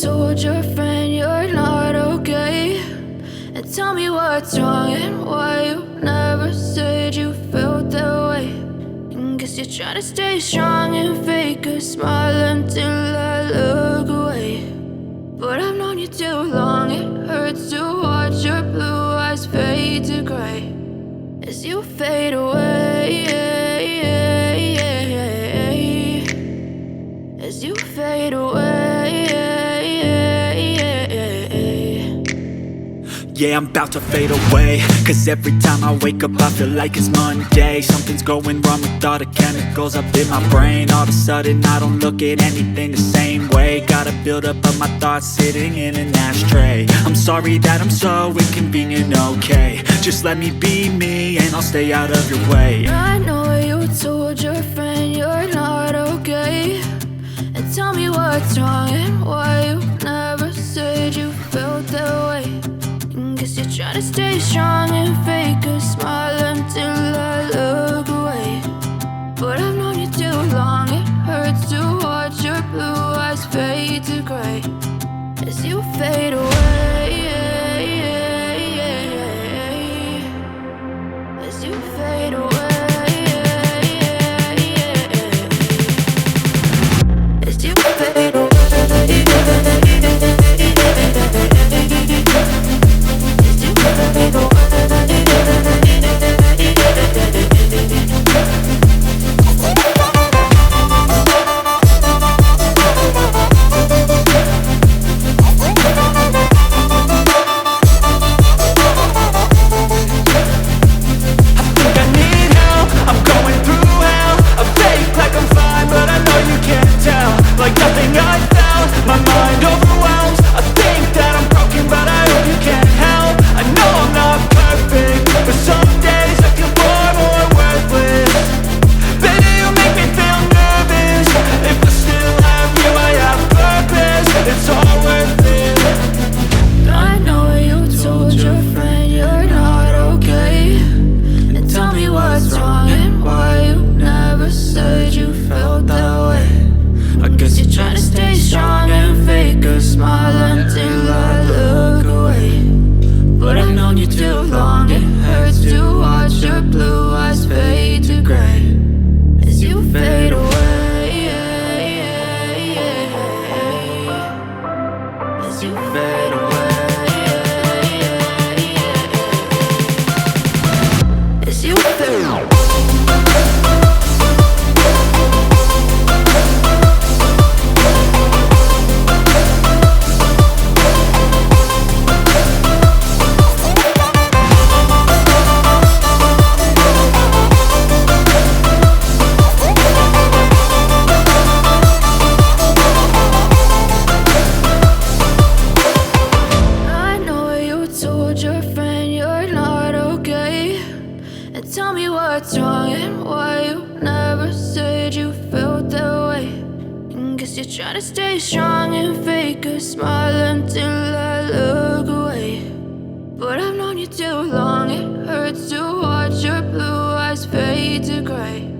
told your friend you're not okay? And tell me what's wrong and why you never said you felt that way. And guess you're trying to stay strong and fake a smile until I look away. But I've known you too long, it hurts to watch your blue eyes fade to gray as you fade away, as you fade away. Yeah, I'm about to fade away, cause every time I wake up I feel like it's Monday. Something's going wrong with all the chemicals up in my brain. All of a sudden I don't look at anything the same way. Gotta build up of my thoughts sitting in an ashtray. I'm sorry that I'm so inconvenient, okay? Just let me be me and I'll stay out of your way. I know you told your friend you're not okay. And tell me what's wrong and why you never said you felt that way. Guess you're trying to stay strong and fake a smile until I look away. But I've known you too long, it hurts to watch your blue eyes fade to gray as you fade away, as you fade away, as you fade away. Like nothing I felt, my mind overwhelms. I think that I'm broken, but I hope you can't help. I know I'm not perfect, but some days I feel far more worthless. Baby, you make me feel nervous. If I still have you, I have purpose. It's all worth it. I know you told your friend you're not okay. And tell me what's wrong and why you never said you felt that way. I guess you're trying to stay strong and fake a smile until I look away. But I've known you too long, it hurts to watch your blue eyes fade to gray as you fade away, as you fade away, as you fade away. Your friend you're not okay. And tell me what's wrong and why you never said you felt that way. And guess you're trying to stay strong and fake a smile until I look away. But I've known you too long, it hurts to watch your blue eyes fade to gray